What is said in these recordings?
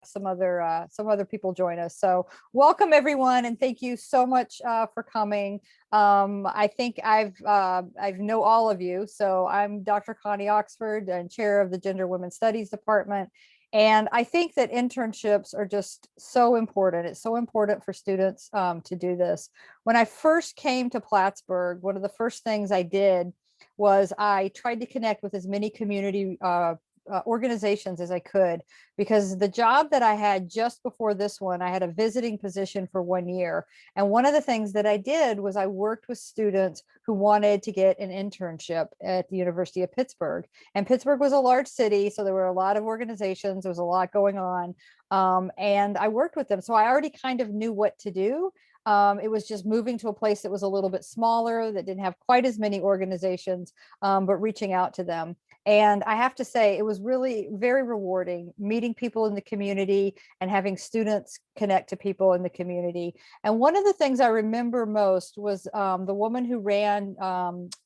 some other people join us. So welcome everyone, and thank you so much for coming. I think I know all of you. So I'm Dr. Connie Oxford, and chair of the Gender Women's Studies Department. And I think that internships are just so important. It's so important for students to do this. When I first came to Plattsburgh, one of the first things I did was I tried to connect with as many community organizations as I could, because the job that I had just before this one, I had a visiting position for 1 year. And one of the things that I did was I worked with students who wanted to get an internship at the University of Pittsburgh. And Pittsburgh was a large city, so there were a lot of organizations, there was a lot going on. And I worked with them. So I already kind of knew what to do. It was just moving to a place that was a little bit smaller, that didn't have quite as many organizations, but reaching out to them. And I have to say, it was really very rewarding meeting people in the community and having students connect to people in the community. And one of the things I remember most was the woman who ran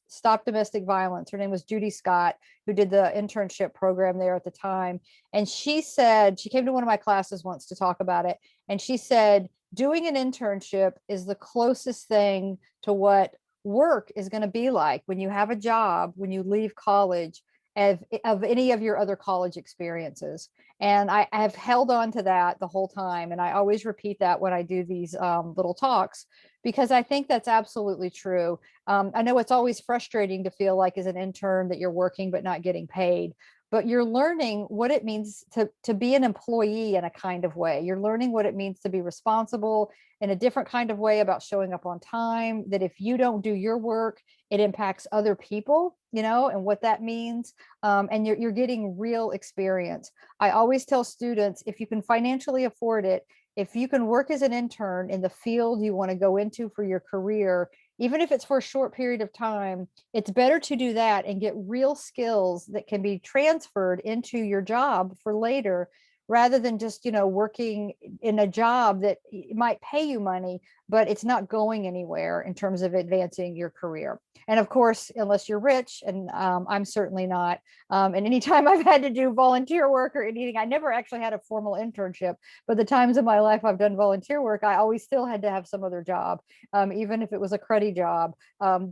Stop Domestic Violence. Her name was Judy Scott, who did the internship program there at the time. And she said, she came to one of my classes once to talk about it. And she said, doing an internship is the closest thing to what work is going to be like when you have a job, when you leave college, of any of your other college experiences. And I have held on to that the whole time. And I always repeat that when I do these little talks, because I think that's absolutely true. I know it's always frustrating to feel like as an intern that you're working but not getting paid, but you're learning what it means to be an employee in a kind of way. You're learning what it means to be responsible in a different kind of way, about showing up on time, that if you don't do your work, it impacts other people, and what that means. And you're getting real experience. I always tell students, if you can financially afford it, if you can work as an intern in the field you want to go into for your career, even if it's for a short period of time, it's better to do that and get real skills that can be transferred into your job for later, rather than just working in a job that might pay you money, but it's not going anywhere in terms of advancing your career. And of course, unless you're rich, and I'm certainly not. And anytime I've had to do volunteer work or anything, I never actually had a formal internship, but the times in my life I've done volunteer work, I always still had to have some other job, even if it was a cruddy job,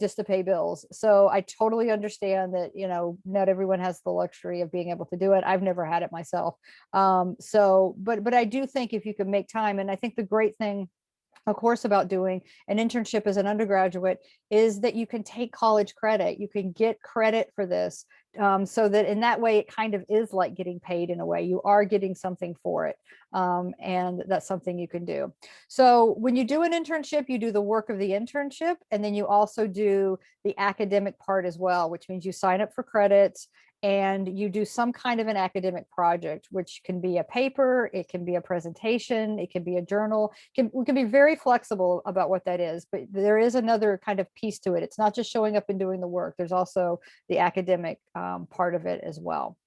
just to pay bills. So I totally understand that, not everyone has the luxury of being able to do it. I've never had it myself. But I do think if you can make time, and I think the great thing, of course, about doing an internship as an undergraduate is that you can take college credit. You can get credit for this, so that in that way, it kind of is like getting paid in a way. You are getting something for it. And that's something you can do. So when you do an internship, you do the work of the internship, and then you also do the academic part as well, which means you sign up for credits and you do some kind of an academic project, which can be a paper, it can be a presentation, it can be a journal. We can be very flexible about what that is, but there is another kind of piece to it. It's not just showing up and doing the work. There's also the academic part of it as well.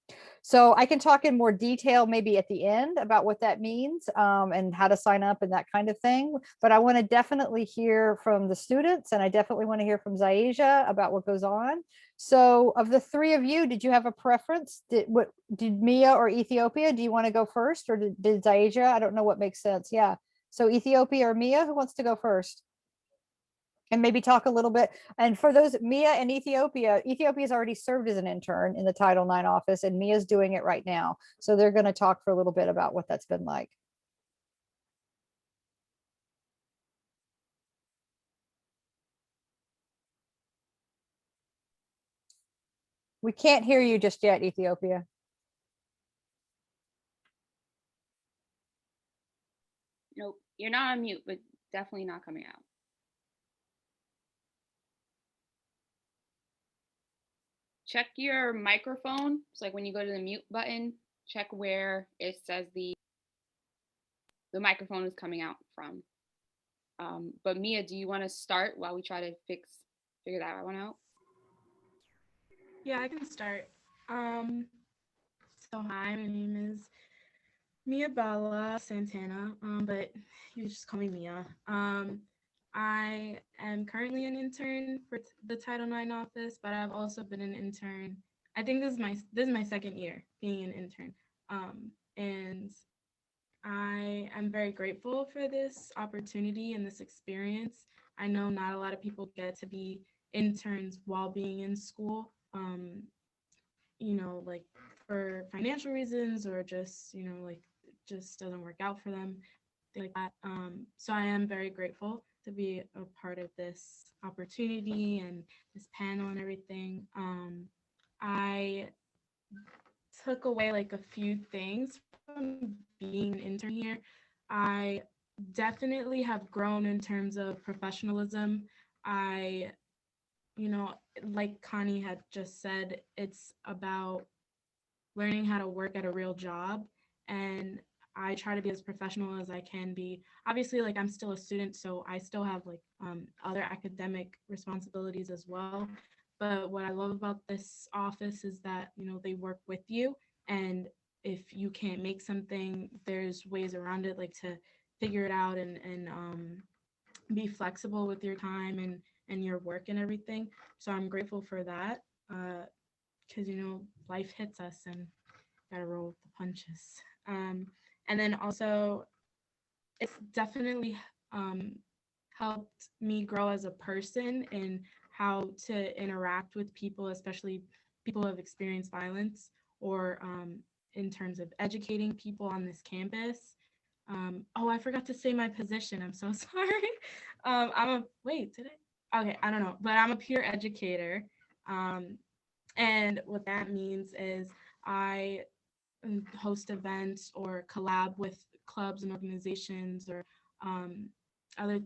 So I can talk in more detail maybe at the end about what that means, and how to sign up and that kind of thing. But I want to definitely hear from the students, and I definitely want to hear from Zyaijah about what goes on. So of the three of you, did you have a preference? Did Mia or Ethiopia? Do you want to go first, or did Zyaijah? I don't know what makes sense. Yeah. So Ethiopia or Mia, who wants to go first? And maybe talk a little bit. And for those, Mia and Ethiopia's already served as an intern in the Title IX office, and Mia's doing it right now. So they're going to talk for a little bit about what that's been like. We can't hear you just yet, Ethiopia. Nope, you're not on mute, but definitely not coming out. Check your microphone. It's like when you go to the mute button, check where it says the microphone is coming out from. But Mia, do you want to start while we try to figure that one out? Yeah, I can start. So hi, my name is Miabella Santana, but you just call me Mia. I am currently an intern for the Title IX office, but I've also been an intern. I think this is my second year being an intern. And I am very grateful for this opportunity and this experience. I know not a lot of people get to be interns while being in school, like for financial reasons or just, like it just doesn't work out for them, things like that. So I am very grateful to be a part of this opportunity and this panel and everything. I took away like a few things from being an intern here. I definitely have grown in terms of professionalism. I, like Connie had just said, it's about learning how to work at a real job. And I try to be as professional as I can be. Obviously, like I'm still a student, so I still have like other academic responsibilities as well. But what I love about this office is that, they work with you. And if you can't make something, there's ways around it, like to figure it out and be flexible with your time and your work and everything. So I'm grateful for that. Because life hits us and gotta roll with the punches. And then also, it's definitely helped me grow as a person and how to interact with people, especially people who have experienced violence, or in terms of educating people on this campus. Oh, I forgot to say my position. I'm so sorry. Did I? Okay, I don't know, but I'm a peer educator. Um, and what that means is I host events or collab with clubs and organizations or other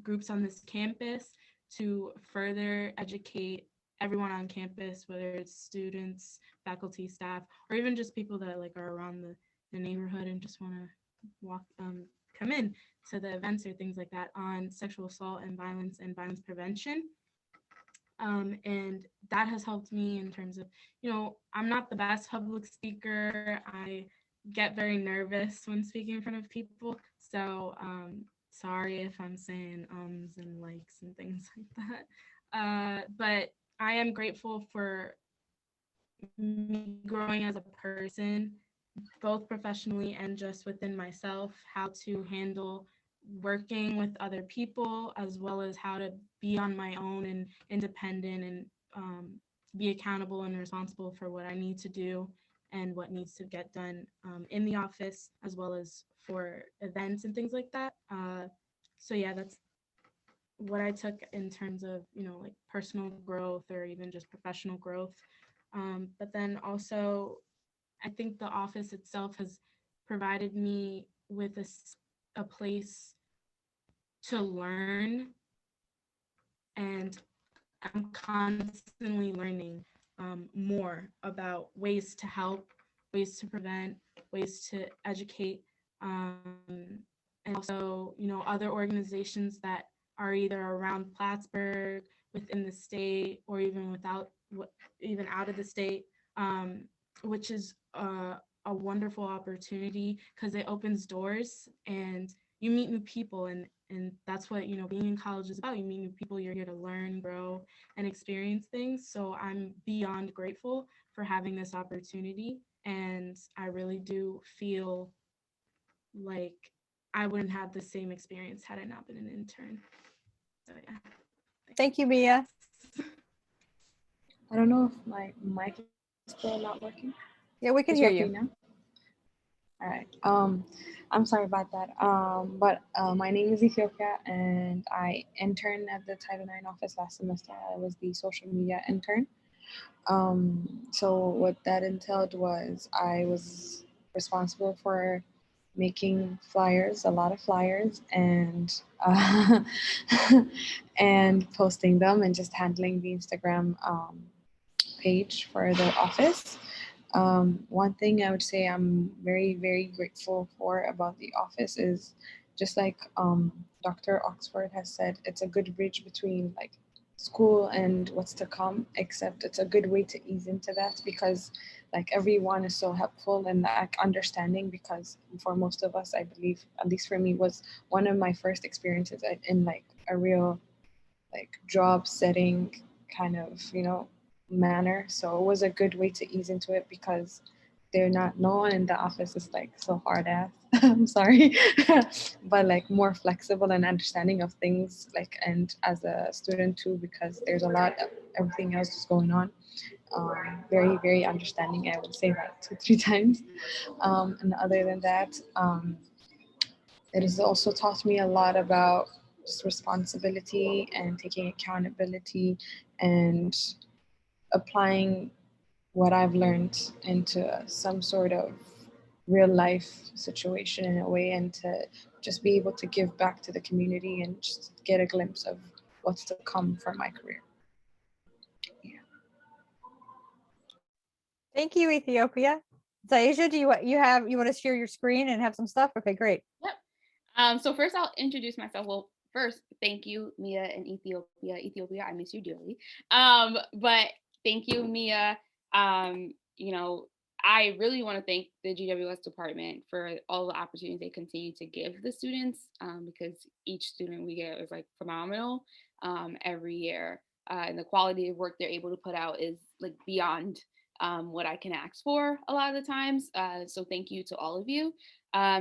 groups on this campus to further educate everyone on campus, whether it's students, faculty, staff, or even just people that like are around the neighborhood and just want to come in to the events or things like that on sexual assault and violence prevention. And that has helped me in terms of, I'm not the best public speaker. I get very nervous when speaking in front of people. So sorry if I'm saying ums and likes and things like that. But I am grateful for me growing as a person, both professionally and just within myself, how to handle working with other people, as well as how to be on my own and independent and be accountable and responsible for what I need to do and what needs to get done in the office, as well as for events and things like that. So yeah, that's what I took in terms of, like personal growth or even just professional growth. But then also, I think the office itself has provided me with a place to learn, and I'm constantly learning more about ways to help, ways to prevent, ways to educate, and also, other organizations that are either around Plattsburgh, within the state, or even even out of the state, which is a wonderful opportunity because it opens doors and you meet new people, and that's what being in college is about. You meet new people, you're here to learn, grow, and experience things. So I'm beyond grateful for having this opportunity, and I really do feel like I wouldn't have the same experience had I not been an intern. So yeah. Thank you, Mia. I don't know if my mic is still not working. Yeah, we can Is it hear okay you. now? All right. I'm sorry about that. But my name is Ethiopia, and I interned at the Title IX office last semester. I was the social media intern. So what that entailed was I was responsible for making flyers, a lot of flyers, and and posting them, and just handling the Instagram page for the office. One thing I would say I'm very, very grateful for about the office is just like Dr. Oxford has said, it's a good bridge between like school and what's to come, except it's a good way to ease into that because like everyone is so helpful and like understanding, because for most of us, I believe, at least for me, was one of my first experiences in like a real like job setting kind of, manner. So it was a good way to ease into it because they're not, no one in the office is like so hard ass. I'm sorry, but like more flexible and understanding of things. Like, and as a student too, because there's a lot of everything else is going on. Very, very understanding. I would say that 2, 3 times. And other than that, it has also taught me a lot about just responsibility and taking accountability and applying what I've learned into some sort of real life situation in a way, and to just be able to give back to the community and just get a glimpse of what's to come from my career. Yeah. Thank you, Ethiopia. Zyaijah, do you want to share your screen and have some stuff? Okay, great. Yep. So first I'll introduce myself. Well, first, thank you, Mia and Ethiopia. Ethiopia, I miss you dearly. But thank you, Mia. You know, I really want to thank the GWS department for all the opportunities they continue to give the students, because each student we get is like phenomenal every year. And the quality of work they're able to put out is like beyond what I can ask for a lot of the times. So thank you to all of you.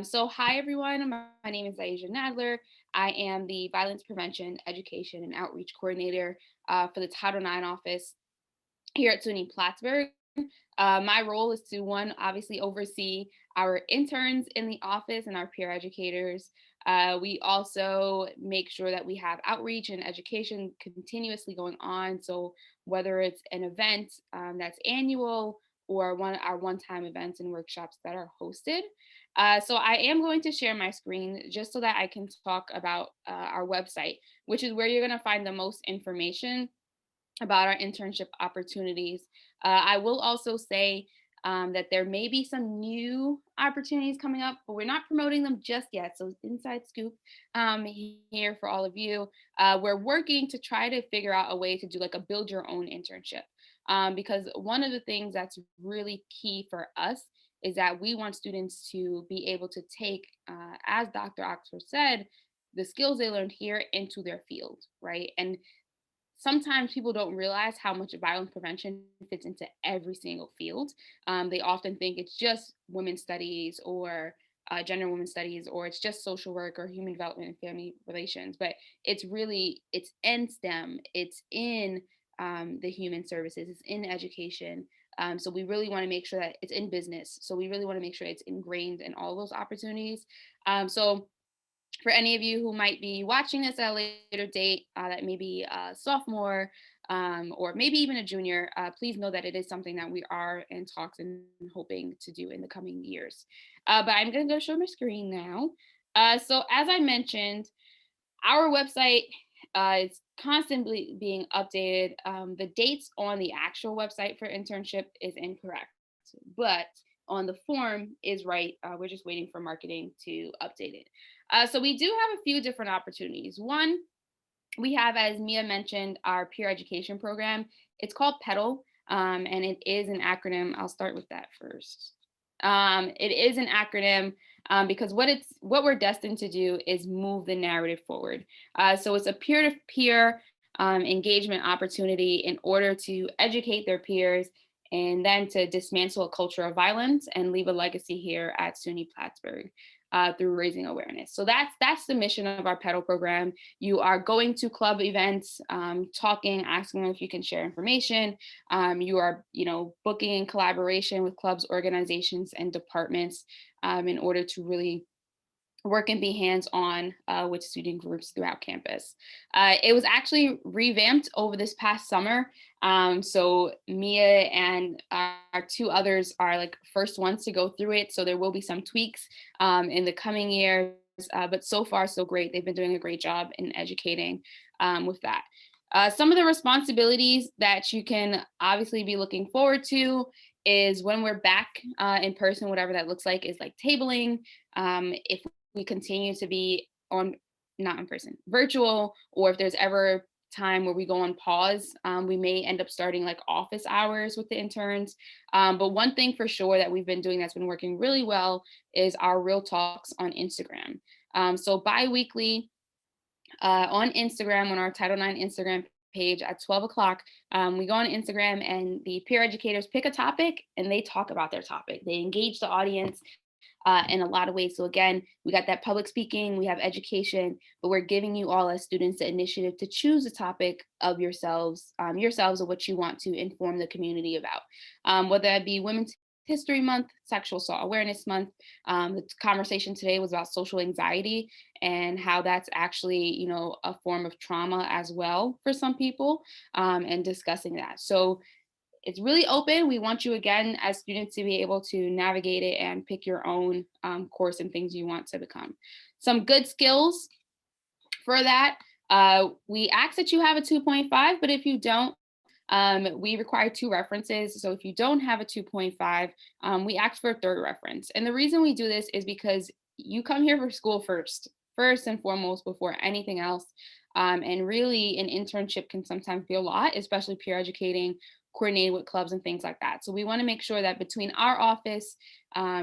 So hi everyone, my name is Zyaijah Nadler. I am the Violence Prevention, Education, and Outreach Coordinator for the Title IX office here at SUNY Plattsburgh. My role is to, one, obviously oversee our interns in the office and our peer educators. We also make sure that we have outreach and education continuously going on. So whether it's an event that's annual or our one-time events and workshops that are hosted. So I am going to share my screen just so that I can talk about our website, which is where you're going to find the most information about our internship opportunities. I will also say that there may be some new opportunities coming up, but we're not promoting them just yet. So inside scoop here for all of you. We're working to try to figure out a way to do like a build your own internship. Because one of the things that's really key for us is that we want students to be able to take, as Dr. Oxford said, the skills they learned here into their field, right? And sometimes people don't realize how much violence prevention fits into every single field. They often think it's just women's studies or gender and women's studies, or it's just social work or human development and family relations. But it's in STEM, it's in the human services, it's in education. So we really want to make sure that it's in business. So we really want to make sure it's ingrained in all those opportunities. So for any of you who might be watching this at a later date, that may be a sophomore or maybe even a junior, please know that it is something that we are in talks and hoping to do in the coming years. But I'm going to go show my screen now. So as I mentioned, our website is constantly being updated. The dates on the actual website for internship is incorrect, but on the form is right. We're just waiting for marketing to update it. So we do have a few different opportunities. One, we have, as Mia mentioned, our peer education program. It's called PEDAL, and it is an acronym. I'll start with that first. It is an acronym because what we're destined to do is move the narrative forward. So it's a peer-to-peer engagement opportunity in order to educate their peers and then to dismantle a culture of violence and leave a legacy here at SUNY Plattsburgh through raising awareness. So that's the mission of our PEDAL program. You are going to club events, talking, asking them if you can share information. You are, booking in collaboration with clubs, organizations, and departments in order to really work and be hands-on with student groups throughout campus. It was actually revamped over this past summer. So Mia and our two others are like first ones to go through it. So there will be some tweaks in the coming years, but so far so great. They've been doing a great job in educating with that. Some of the responsibilities that you can obviously be looking forward to is when we're back in person, whatever that looks like, is like tabling. If we continue to be not in person, virtual, or if there's ever time where we go on pause, we may end up starting like office hours with the interns. But one thing for sure that we've been doing that's been working really well is our real talks on Instagram. So bi-weekly on Instagram, on our Title IX Instagram page at 12 o'clock. We go on Instagram and the peer educators pick a topic and they talk about their topic. They engage the audience in a lot of ways. So again, we got that public speaking, we have education, but we're giving you all as students the initiative to choose a topic of yourselves of what you want to inform the community about, whether that be Women's History Month, Sexual Assault Awareness Month. The conversation today was about social anxiety and how that's actually, a form of trauma as well for some people, and discussing that. So it's really open. We want you, again, as students, to be able to navigate it and pick your own course and things you want to become. Some good skills for that. We ask that you have a 2.5, but if you don't, we require 2 references. So if you don't have a 2.5, we ask for a 3rd reference. And the reason we do this is because you come here for school first and foremost, before anything else. And really, an internship can sometimes be a lot, especially peer educating, coordinated with clubs and things like that. So we want to make sure that between our office,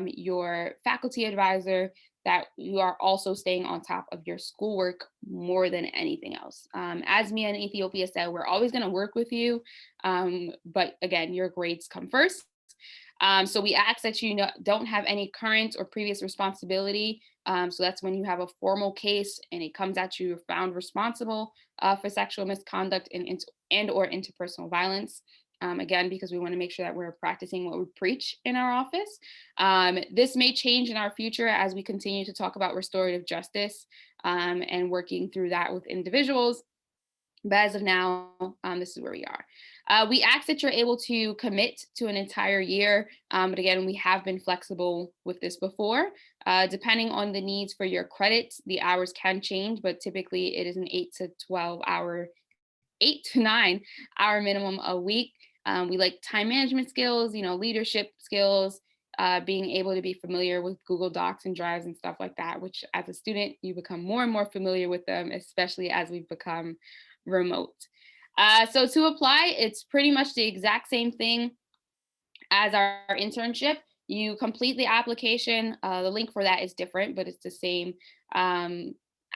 your faculty advisor, that you are also staying on top of your schoolwork more than anything else. As Mia and Ethiopia said, we're always going to work with you, but again, your grades come first. So we ask that you don't have any current or previous responsibility. So that's when you have a formal case and it comes at you found responsible for sexual misconduct and or interpersonal violence. Again, because we want to make sure that we're practicing what we preach in our office. This may change in our future as we continue to talk about restorative justice and working through that with individuals. But as of now, this is where we are. We ask that you're able to commit to an entire year. But again, we have been flexible with this before. Depending on the needs for your credits, the hours can change, but typically it is an 8 to 9 hour minimum a week. We like time management skills, leadership skills, being able to be familiar with Google Docs and Drives and stuff like that, which as a student, you become more and more familiar with them, especially as we've become remote. So to apply, it's pretty much the exact same thing as our internship. You complete the application. The link for that is different, but it's the same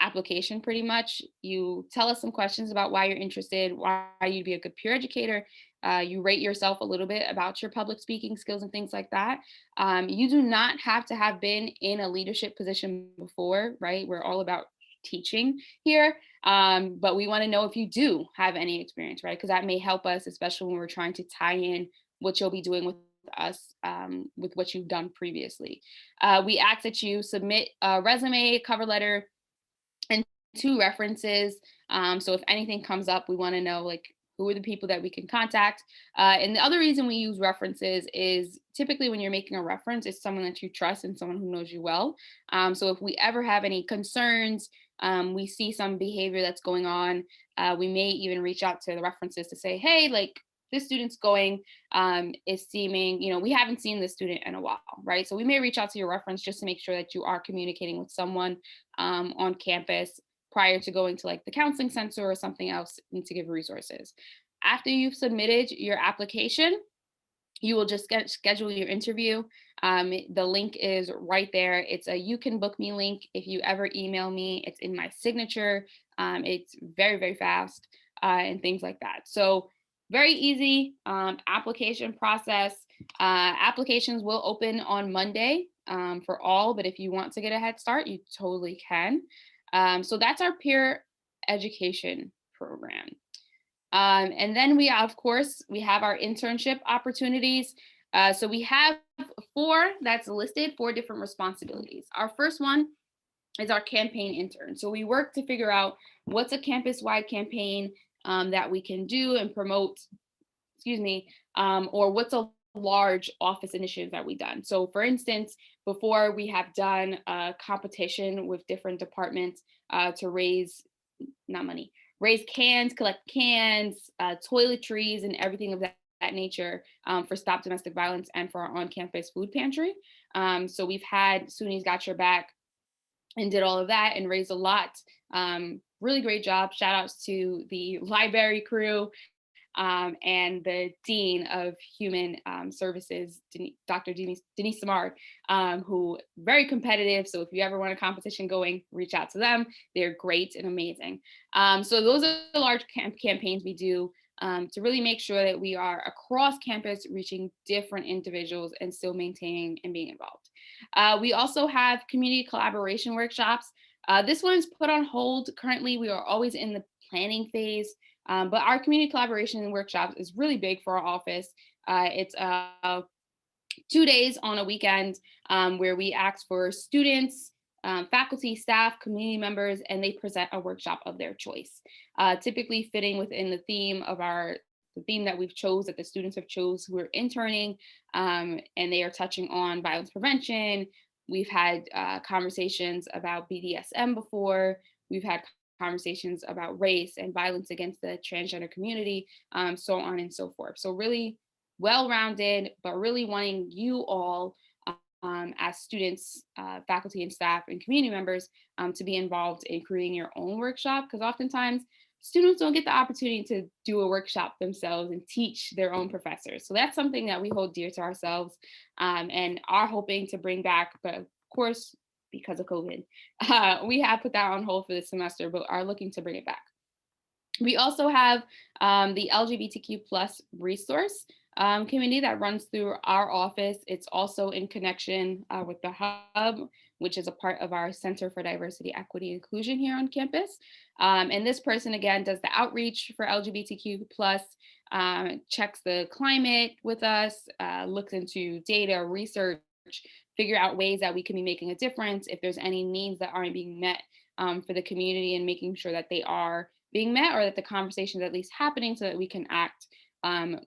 application pretty much. You tell us some questions about why you're interested, why you'd be a good peer educator. You rate yourself a little bit about your public speaking skills and things like that. You do not have to have been in a leadership position before, right? We're all about teaching here, but we want to know if you do have any experience, right? Because that may help us, especially when we're trying to tie in what you'll be doing with us with what you've done previously. We ask that you submit a resume, cover letter, and 2 references. So if anything comes up, we want to know who are the people that we can contact. And the other reason we use references is typically when you're making a reference, it's someone that you trust and someone who knows you well. So if we ever have any concerns, we see some behavior that's going on, we may even reach out to the references to say, hey, this student's going, is seeming, we haven't seen this student in a while, right? So we may reach out to your reference just to make sure that you are communicating with someone on campus prior to going to the counseling center or something else and to give resources. After you've submitted your application, you will just schedule your interview. The link is right there. It's a you can book me link. If you ever email me, it's in my signature. It's very, very fast and things like that. So very easy application process. Applications will open on Monday for all, but if you want to get a head start, you totally can. So that's our peer education program. And then we have our internship opportunities. So we have 4 that's listed, 4 different responsibilities. Our first one is our campaign intern. So we work to figure out what's a campus-wide campaign that we can do and promote, or what's a large office initiative that we've done. So for instance, before we have done a competition with different departments to raise cans, collect cans, toiletries, and everything of that nature for Stop Domestic Violence and for our on-campus food pantry. So we've had SUNY's Got Your Back and did all of that and raised a lot. Really great job. Shout outs to the library crew and the Dean of Human Services, Dr. Denise Samard, who very competitive. So if you ever want a competition going, reach out to them. They're great and amazing. So those are the large campaigns we do to really make sure that we are across campus reaching different individuals and still maintaining and being involved. We also have community collaboration workshops. This one's put on hold currently. We are always in the planning phase. But our community collaboration workshops is really big for our office. It's 2 days on a weekend where we ask for students, faculty, staff, community members, and they present a workshop of their choice, typically fitting within the theme of the theme that we've chose, that the students have chose who are interning, and they are touching on violence prevention. We've had conversations about BDSM before. We've had conversations about race and violence against the transgender community, so on and so forth. So really well-rounded, but really wanting you all as students, faculty and staff and community members to be involved in creating your own workshop, because oftentimes students don't get the opportunity to do a workshop themselves and teach their own professors. So that's something that we hold dear to ourselves and are hoping to bring back, but of course, because of COVID, we have put that on hold for this semester, but are looking to bring it back. We also have the LGBTQ+ resource committee that runs through our office. It's also in connection with the Hub, which is a part of our Center for Diversity, Equity, and Inclusion here on campus. And this person, again, does the outreach for LGBTQ+, checks the climate with us, looks into data, research, figure out ways that we can be making a difference, if there's any needs that aren't being met for the community, and making sure that they are being met, or that the conversation is at least happening so that we can act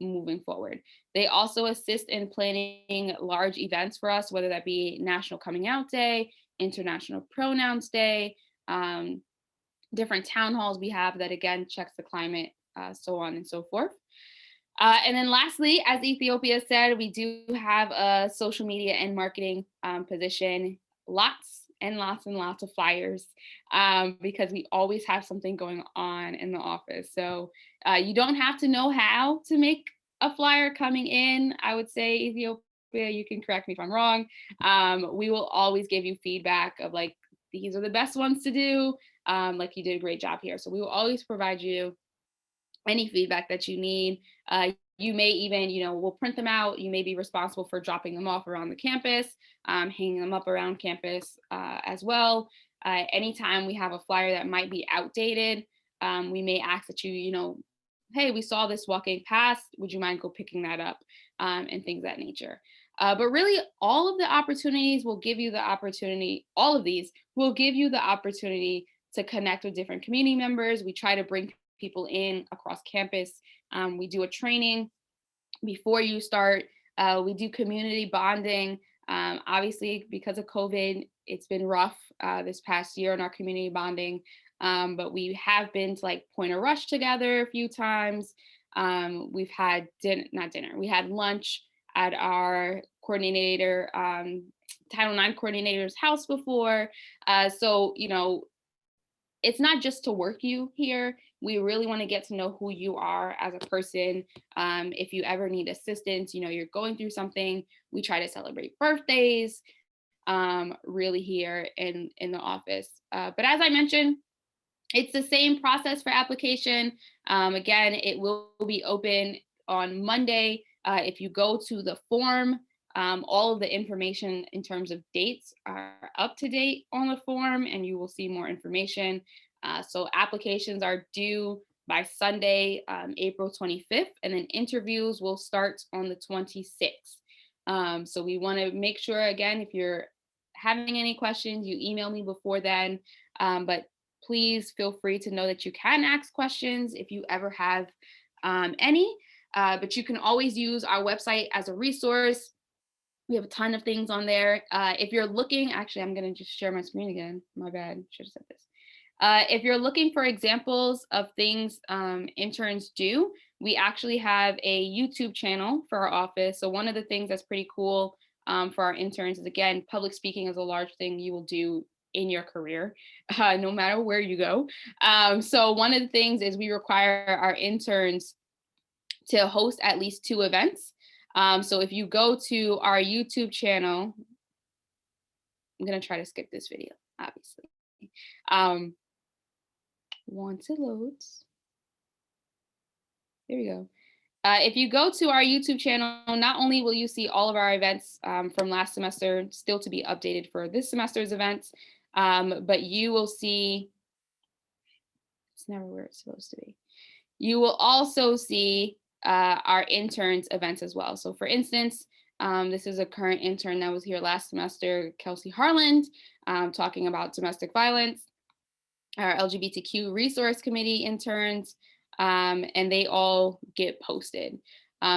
moving forward. They also assist in planning large events for us, whether that be National Coming Out Day, International Pronouns Day, different town halls we have that, again, checks the climate, so on and so forth. And then lastly, as Ethiopia said, we do have a social media and marketing position, lots and lots and lots of flyers, because we always have something going on in the office. So you don't have to know how to make a flyer coming in. I would say, Ethiopia, you can correct me if I'm wrong. We will always give you feedback of like, these are the best ones to do. Like, you did a great job here. So we will always provide you any feedback that you need. You may even, we'll print them out. You may be responsible for dropping them off around the campus, hanging them up around campus as well. Anytime we have a flyer that might be outdated, we may ask that you, hey, we saw this walking past, would you mind go picking that up, and things of that nature. But really, all of the opportunities will give you the opportunity, all of these will give you the opportunity to connect with different community members. We try to bring people in across campus. We do a training before you start. We do community bonding. Obviously, because of COVID, it's been rough this past year in our community bonding, but we have been to like Point of Rush together a few times. We've had we had lunch at our coordinator, Title IX coordinator's house before. So, it's not just to work you here. We really want to get to know who you are as a person. If you ever need assistance, you're going through something, we try to celebrate birthdays really here in the office. But as I mentioned, it's the same process for application. Again, it will be open on Monday. If you go to the form, all of the information in terms of dates are up to date on the form, and you will see more information. So applications are due by Sunday, April 25th, and then interviews will start on the 26th. So we want to make sure, again, if you're having any questions, you email me before then. But please feel free to know that you can ask questions if you ever have any. But you can always use our website as a resource. We have a ton of things on there. If you're looking, actually, I'm going to just share my screen again. My bad, should have said this. If you're looking for examples of things interns do, we actually have a YouTube channel for our office. So one of the things that's pretty cool for our interns is, again, public speaking is a large thing you will do in your career, no matter where you go. So one of the things is we require our interns to host at least 2 events. So if you go to our YouTube channel, I'm gonna try to skip this video, obviously. Once it loads, there we go. If you go to our YouTube channel, not only will you see all of our events from last semester still to be updated for this semester's events, but you will see, it's never where it's supposed to be. You will also see our interns events as well. So for instance, this is a current intern that was here last semester, Kelsey Harland, talking about domestic violence, our LGBTQ resource committee interns, and they all get posted.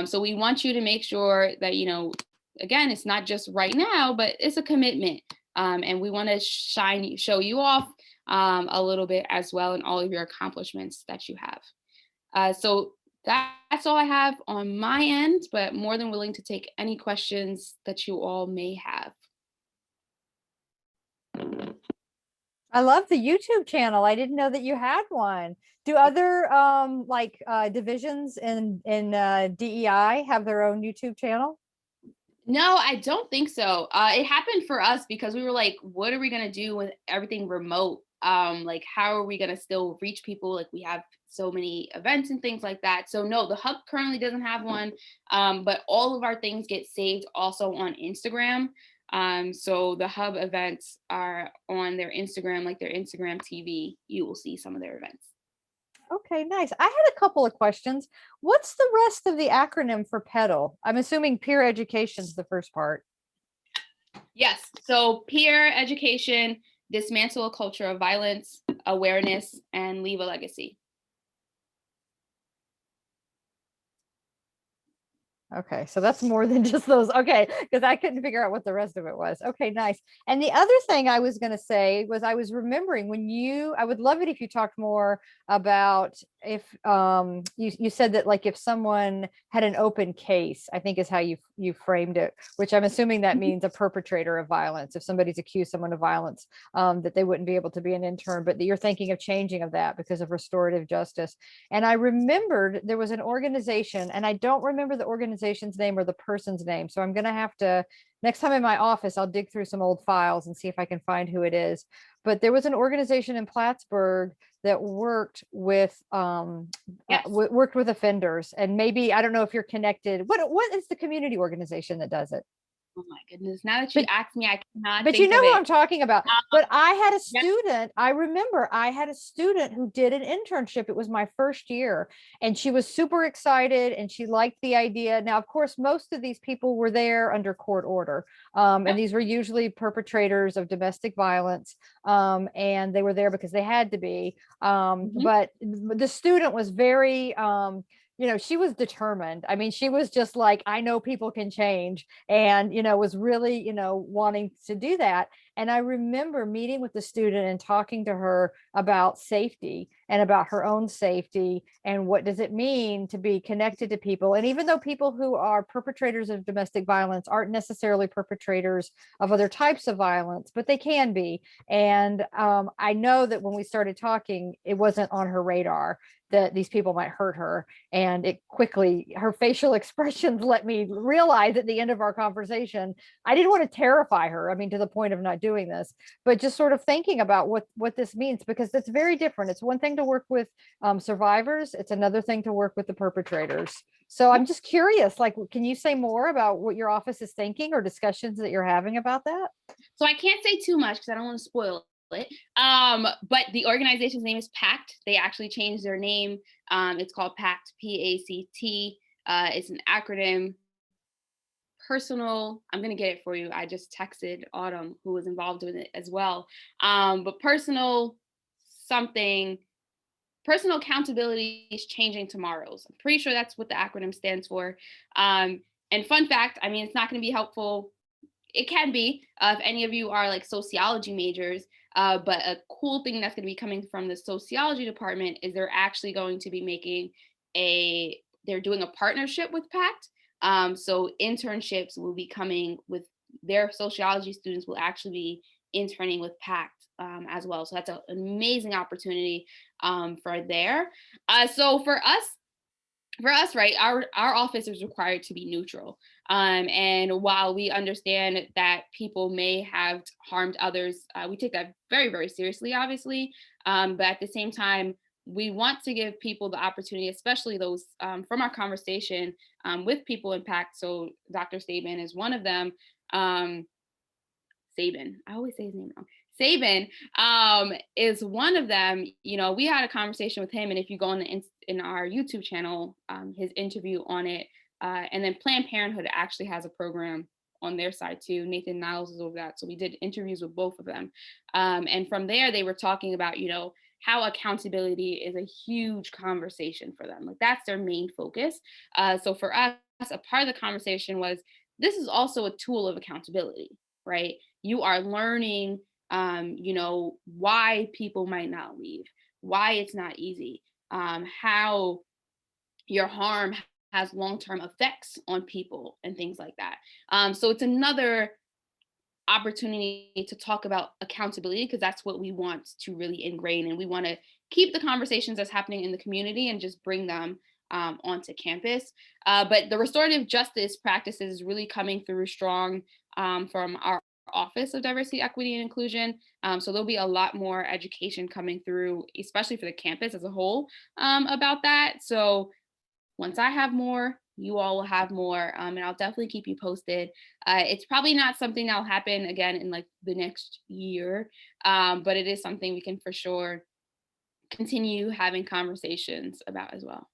So we want you to make sure that, you know, again, it's not just right now, but it's a commitment. And we want to show you off a little bit as well in all of your accomplishments that you have. So that's all I have on my end, but more than willing to take any questions that you all may have. I love the YouTube channel. I didn't know that you had one. Do other divisions in DEI have their own YouTube channel? No, I don't think so. It happened for us because we were like, what are we gonna do with everything remote? Like, how are we gonna still reach people? Like, we have so many events and things like that. So no, the hub currently doesn't have one, but all of our things get saved also on Instagram. So the hub events are on their Instagram, like their Instagram TV. You will see some of their events. Okay, nice. I had a couple of questions. What's the rest of the acronym for PEDAL? I'm assuming peer education is the first part. Yes. So peer education, dismantle a culture of violence, awareness, and leave a legacy. Okay, so that's more than just those. Okay, because I couldn't figure out what the rest of it was. Okay, nice. And the other thing I was going to say was I was remembering when I would love it if you talked more about if you said that, like, if someone had an open case, I think is how you framed it, which I'm assuming that means a perpetrator of violence. If somebody's accused someone of violence, that they wouldn't be able to be an intern, but that you're thinking of changing of that because of restorative justice. And I remembered there was an organization, and I don't remember the organization's name or the person's name. So I'm going to have to, next time in my office, I'll dig through some old files and see if I can find who it is. But there was an organization in Plattsburgh that worked with worked with offenders. And maybe, I don't know if you're connected. What is the community organization that does it? Oh my goodness. Now that you ask me, I cannot But think you know of who it. I'm talking about. But I had a student, I remember I had a student who did an internship. It was my first year, and she was super excited and she liked the idea. Now, of course, most of these people were there under court order. And these were usually perpetrators of domestic violence. And they were there because they had to be. But the student was very, she was determined. I mean, she was just like, I know people can change, and, was really, wanting to do that. And I remember meeting with the student and talking to her about safety and about her own safety and what does it mean to be connected to people. And even though people who are perpetrators of domestic violence aren't necessarily perpetrators of other types of violence, but they can be. And I know that when we started talking, it wasn't on her radar that these people might hurt her. And it quickly, her facial expressions let me realize at the end of our conversation, I didn't want to terrify her. I mean, to the point of not doing this, but just sort of thinking about what this means, because it's very different. It's one thing to work with survivors. It's another thing to work with the perpetrators. So I'm just curious, like, can you say more about what your office is thinking or discussions that you're having about that? So I can't say too much because I don't want to spoil it. But the organization's name is PACT. They actually changed their name. It's called PACT, P-A-C-T. It's an acronym. Personal, I'm going to get it for you. I just texted Autumn, who was involved with it as well. But personal accountability is changing tomorrows. I'm pretty sure that's what the acronym stands for. And fun fact, I mean, it's not going to be helpful. It can be if any of you are like sociology majors, but a cool thing that's going to be coming from the sociology department is they're actually going to be they're doing a partnership with PACT. So internships will be coming with their sociology students will actually be interning with PACT as well. So that's an amazing opportunity for there. So for us, for us, right, our office is required to be neutral. And while we understand that people may have harmed others, we take that very, very seriously, obviously. But at the same time, we want to give people the opportunity, especially those from our conversation with people impact. So Dr. Saban is one of them. Saban, I always say his name wrong. Saban is one of them. You know, we had a conversation with him, and if you go on in our YouTube channel, his interview on it, and then Planned Parenthood actually has a program on their side too. Nathan Niles is over that, so we did interviews with both of them, and from there they were talking about, you know, how accountability is a huge conversation for them. Like that's their main focus. So for us, a part of the conversation was this is also a tool of accountability, right? You are learning, you know, why people might not leave, why it's not easy, how your harm has long-term effects on people and things like that. So it's another opportunity to talk about accountability because that's what we want to really ingrain, and we want to keep the conversations that's happening in the community and just bring them onto campus. But the restorative justice practices is really coming through strong from our Office of Diversity, Equity, and Inclusion. So there'll be a lot more education coming through, especially for the campus as a whole, about that. So once I have more, you all will have more, and I'll definitely keep you posted. It's probably not something that'll happen again in like the next year, but it is something we can for sure continue having conversations about as well.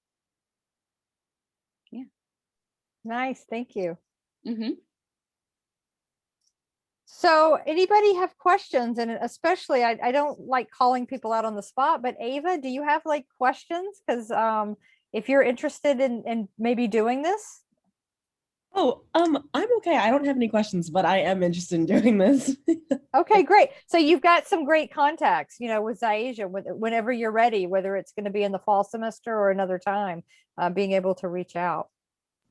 Yeah. Nice, thank you. Mm-hmm. So anybody have questions? And especially, I don't like calling people out on the spot, but Ava, do you have like questions? Because if you're interested in maybe doing this. Oh, I'm okay. I don't have any questions, but I am interested in doing this. Okay, great. So you've got some great contacts, you know, with Zyaijah, whenever you're ready, whether it's going to be in the fall semester or another time, being able to reach out.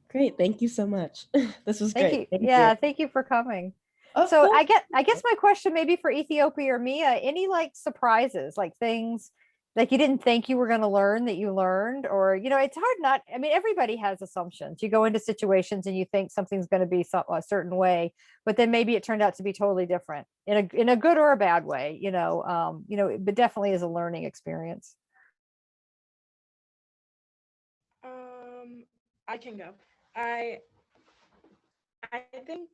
Great. Thank you so much. This was Thank great. you. Thank Yeah, you. thank you for coming. Of So course. I guess my question maybe for Ethiopia or Mia, any like surprises, like things like you didn't think you were going to learn that you learned, or, you know, it's hard not, I mean, everybody has assumptions. You go into situations and you think something's going to be a certain way, but then maybe it turned out to be totally different in a good or a bad way, you know, but definitely is a learning experience. I can go. I think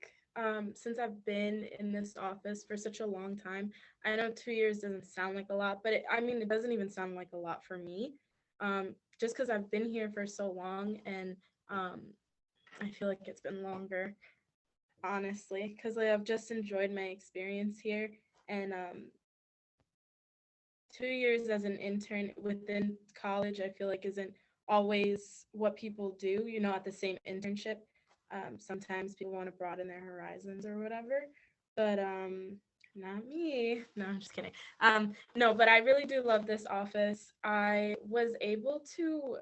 since I've been in this office for such a long time, I know 2 years doesn't sound like a lot, but I mean, it doesn't even sound like a lot for me. Just because I've been here for so long, and I feel like it's been longer, honestly, because like, I've just enjoyed my experience here. And 2 years as an intern within college, I feel like isn't always what people do, you know, at the same internship. Sometimes people want to broaden their horizons or whatever, but not me. No, I'm just kidding. No, but I really do love this office. I was able to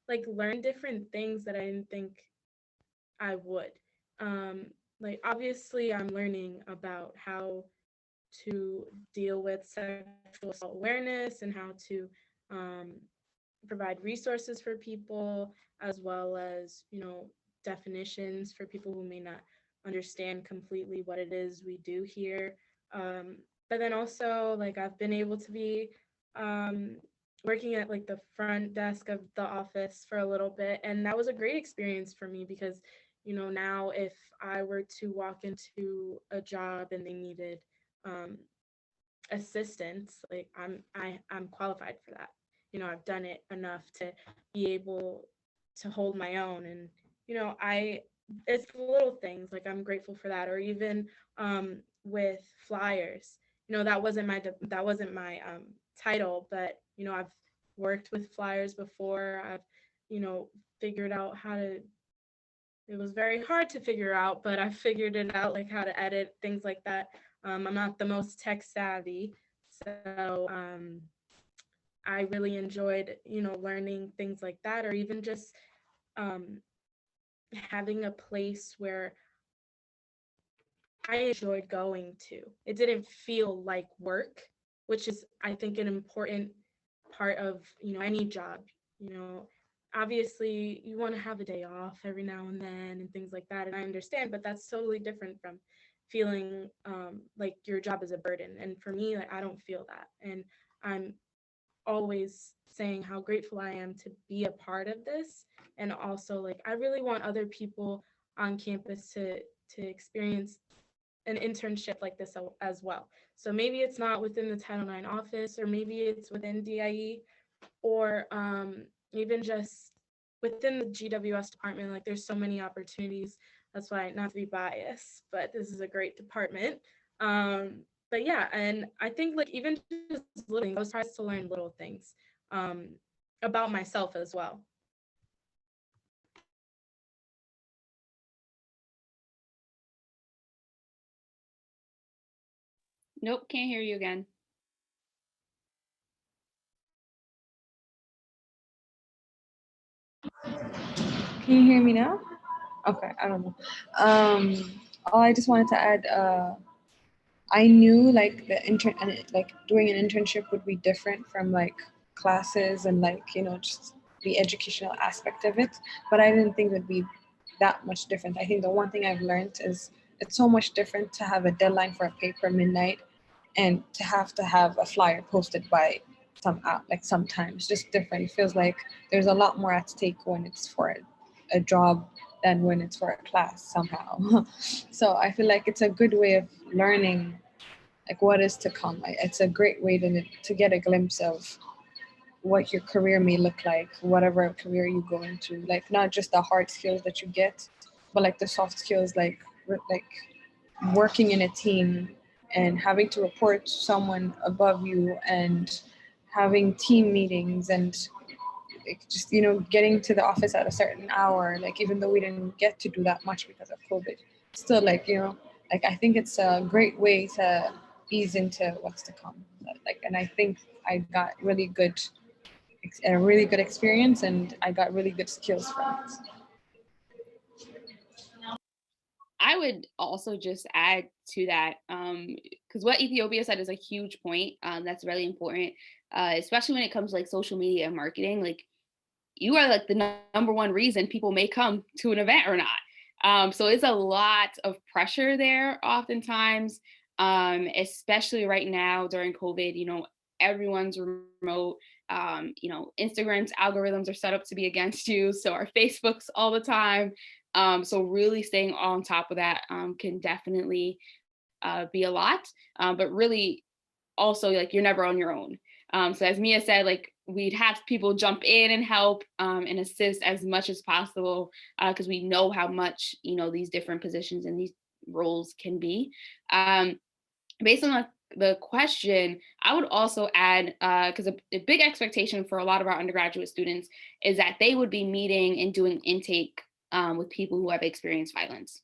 like learn different things that I didn't think I would. Like obviously I'm learning about how to deal with sexual assault awareness and how to um, provide resources for people, as well as, you know, definitions for people who may not understand completely what it is we do here. But then also, like, I've been able to be um, working at like the front desk of the office for a little bit, and that was a great experience for me because, you know, now if I were to walk into a job and they needed um, assistance, like I'm qualified for that. You know, I've done it enough to be able to hold my own, and you know, it's little things like I'm grateful for that. Or even with flyers, you know, that wasn't my title, but you know, I've worked with flyers before. I've, you know, figured out how to. It was very hard to figure out, but I figured it out, like how to edit things like that. I'm not the most tech savvy, so I really enjoyed, you know, learning things like that, or even just having a place where I enjoyed going to. It didn't feel like work, which is, I think, an important part of, you know, any job. You know, obviously you want to have a day off every now and then and things like that. And I understand, but that's totally different from feeling like your job is a burden. And for me, like, I don't feel that. And I'm always saying how grateful I am to be a part of this. And also, like, I really want other people on campus to experience an internship like this as well. So maybe it's not within the Title IX office, or maybe it's within DIE, or even just within the GWS department. Like, there's so many opportunities. That's why, not to be biased, but this is a great department. But yeah, and I think, like, even just little things, I was surprised to learn little things about myself as well. Nope, can't hear you again. Can you hear me now? Okay, I don't know. I just wanted to add, I knew like like doing an internship would be different from like classes and like, just the educational aspect of it, but I didn't think it would be that much different. I think the one thing I've learned is it's so much different to have a deadline for a paper midnight and to have a flyer posted by sometimes just different. It feels like there's a lot more at stake when it's for a job than when it's for a class somehow. So I feel like it's a good way of learning like what is to come. It's a great way to get a glimpse of what your career may look like, whatever career you go into. Like not just the hard skills that you get, but like the soft skills, like working in a team and having to report to someone above you and having team meetings and like just getting to the office at a certain hour, like even though we didn't get to do that much because of COVID, still like I think it's a great way to ease into what's to come. Like, and I think I got a really good experience and I got really good skills from it. I would also just add to that, because what Ethiopia said is a huge point. That's really important, especially when it comes to like social media and marketing. Like, you are like the number one reason people may come to an event or not. So it's a lot of pressure there oftentimes, especially right now during COVID. Everyone's remote. Instagram's algorithms are set up to be against you. So are Facebook's all the time. So really staying on top of that can definitely be a lot, but really also like you're never on your own. So as Mia said, like we'd have people jump in and help and assist as much as possible because we know how much these different positions and these roles can be. Based on the question, I would also add, because a big expectation for a lot of our undergraduate students is that they would be meeting and doing intake with people who have experienced violence.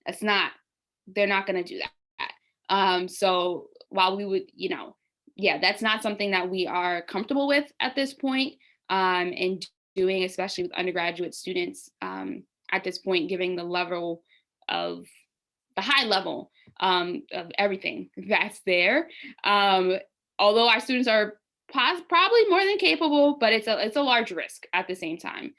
They're not going to do that. So while we would, that's not something that we are comfortable with at this point, and doing, especially with undergraduate students at this point, giving the high level of everything that's there. Although our students are probably more than capable, but it's a large risk at the same time.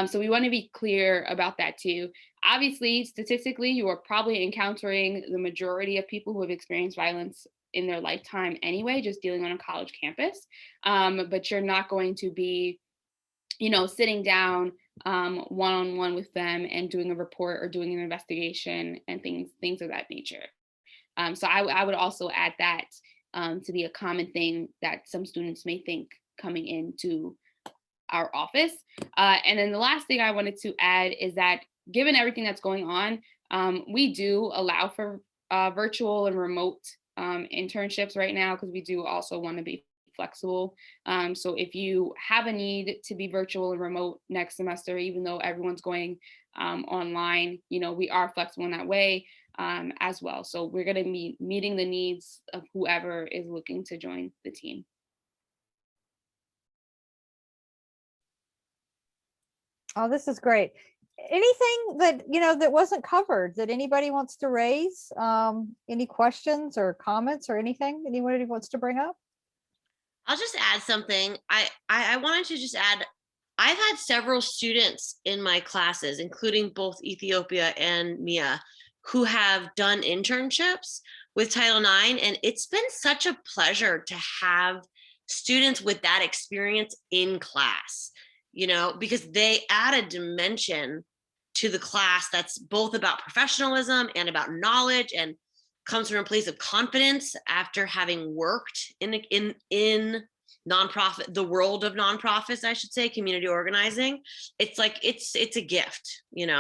So we want to be clear about that too. Obviously, statistically, you are probably encountering the majority of people who have experienced violence in their lifetime anyway, just dealing on a college campus. But you're not going to be, sitting down one-on-one with them and doing a report or doing an investigation and things of that nature. So I would also add that to be a common thing that some students may think coming into our office. And then the last thing I wanted to add is that given everything that's going on, we do allow for virtual and remote internships right now because we do also want to be flexible. So if you have a need to be virtual and remote next semester, even though everyone's going online, we are flexible in that way as well. So we're going to be meeting the needs of whoever is looking to join the team. Oh, this is great. Anything that, that wasn't covered that anybody wants to raise? Any questions or comments or anything anybody wants to bring up? I'll just add something. I wanted to just add I've had several students in my classes, including both Ethiopia and Mia, who have done internships with Title IX. And it's been such a pleasure to have students with that experience in class, because they add a dimension to the class that's both about professionalism and about knowledge, and comes from a place of confidence after having worked in nonprofit, the world of nonprofits, I should say, community organizing. It's like it's a gift. And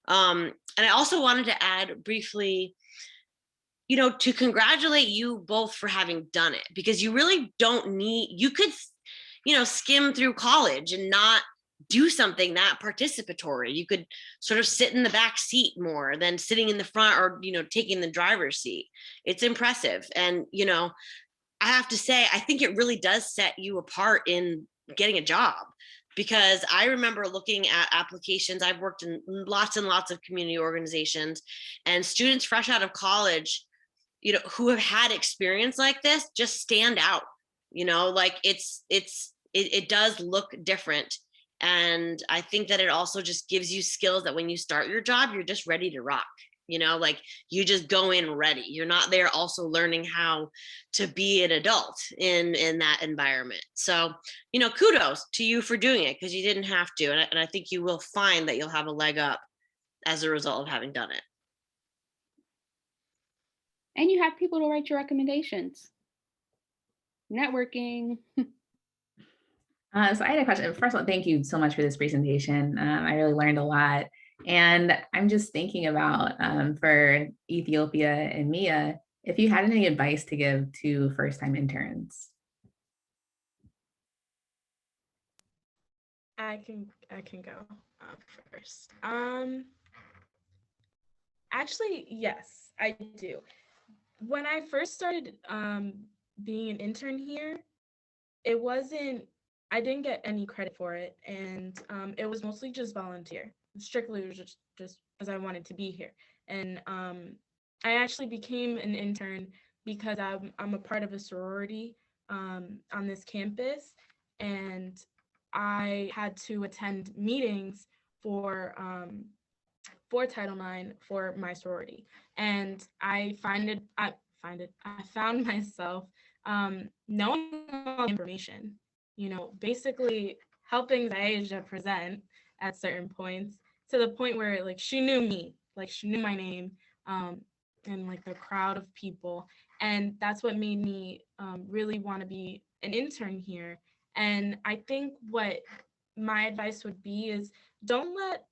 I also wanted to add briefly, to congratulate you both for having done it, because you really don't need, you could, skim through college and not do something that participatory. You could sort of sit in the back seat more than sitting in the front, or, taking the driver's seat. It's impressive. And, I have to say, I think it really does set you apart in getting a job, because I remember looking at applications. I've worked in lots and lots of community organizations, and students fresh out of college, who have had experience like this just stand out, like it does look different. And I think that it also just gives you skills that when you start your job, you're just ready to rock. Like you just go in ready. You're not there also learning how to be an adult in that environment. So, kudos to you for doing it, because you didn't have to. And I think you will find that you'll have a leg up as a result of having done it. And you have people to write your recommendations. Networking. So I had a question. First of all, thank you so much for this presentation. I really learned a lot. And I'm just thinking about, for Ethiopia and Mia, if you had any advice to give to first-time interns. I can go first. Actually, yes, I do. When I first started being an intern here, I didn't get any credit for it, and it was mostly just volunteer. Strictly, it was just because I wanted to be here. And I actually became an intern because I'm a part of a sorority on this campus, and I had to attend meetings for Title IX for my sorority, and I found myself knowing all the information, basically helping Zyaijah present at certain points, to the point where like she knew me, like she knew my name, and like the crowd of people, and that's what made me really want to be an intern here. And I think what my advice would be is, don't let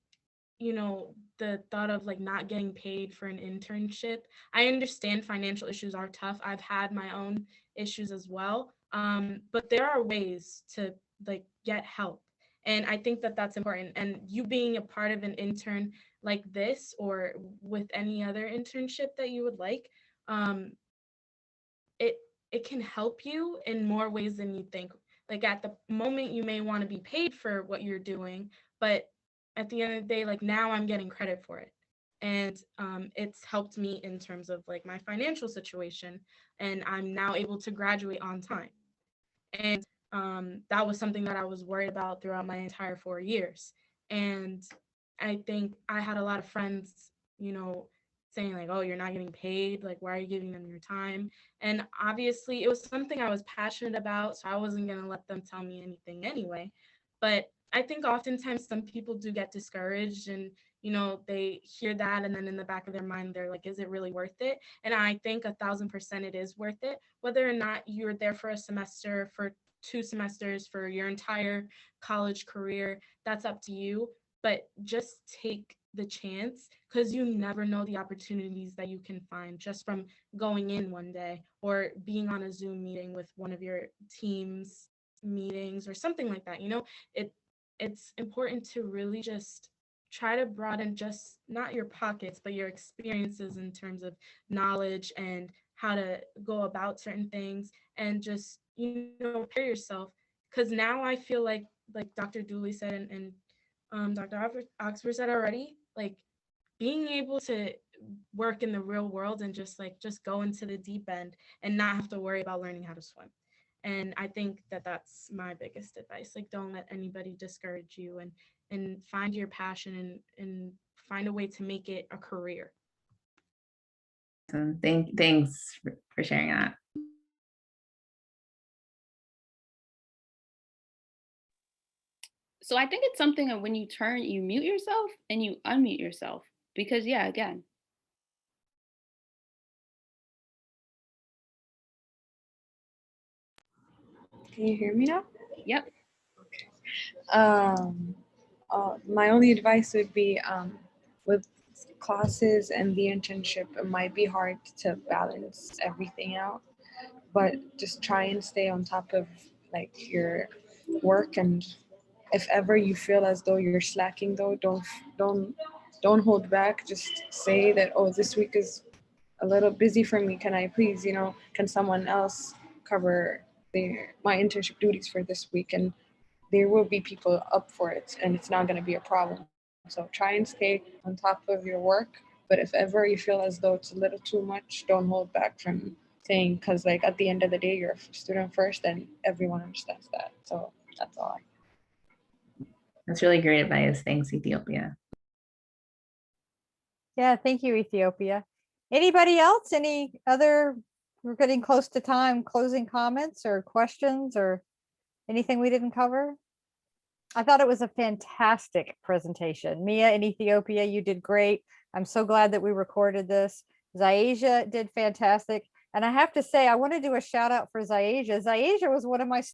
the thought of like not getting paid for an internship. I understand financial issues are tough. I've had my own issues as well, but there are ways to like get help, and I think that that's important. And you being a part of an intern like this, or with any other internship that you would like, it can help you in more ways than you think. Like at the moment you may want to be paid for what you're doing, but at the end of the day, like now I'm getting credit for it. And it's helped me in terms of like my financial situation, and I'm now able to graduate on time. And that was something that I was worried about throughout my entire 4 years. And I think I had a lot of friends, saying like, oh, you're not getting paid. Like, why are you giving them your time? And obviously it was something I was passionate about, so I wasn't going to let them tell me anything anyway. But I think oftentimes some people do get discouraged, and they hear that, and then in the back of their mind they're like, is it really worth it? And I think 1,000% it is worth it. Whether or not you're there for a semester, for 2 semesters, for your entire college career, that's up to you. But just take the chance, because you never know the opportunities that you can find just from going in one day, or being on a Zoom meeting with one of your team's meetings or something like that. It's important to really just try to broaden just not your pockets, but your experiences in terms of knowledge and how to go about certain things, and just prepare yourself. Because now I feel like Dr. Dooley said, and Dr. Oxford said already, like being able to work in the real world and just go into the deep end and not have to worry about learning how to swim. And I think that that's my biggest advice. Like, don't let anybody discourage you, and find your passion, and find a way to make it a career. So thanks for sharing that. So I think it's something that when you turn, you mute yourself and you unmute yourself, because yeah, again. Can you hear me now? Yep. My only advice would be with classes and the internship, it might be hard to balance everything out, but just try and stay on top of like your work. And if ever you feel as though you're slacking, though, don't hold back. Just say that, oh, this week is a little busy for me. Can I please, can someone else cover my internship duties for this week? And there will be people up for it, and it's not going to be a problem. So try and stay on top of your work. But if ever you feel as though it's a little too much, don't hold back from saying, because like at the end of the day, you're a student first, and everyone understands that. So that's all. That's really great advice. Thanks, Ethiopia. Yeah, thank you, Ethiopia. Anybody else? Any other, we're getting close to time, closing comments or questions or anything we didn't cover? I thought it was a fantastic presentation. Mia and Ethiopia, you did great. I'm so glad that we recorded this. Zyaijah did fantastic. And I have to say, I want to do a shout out for Zyaijah. Zyaijah was one of my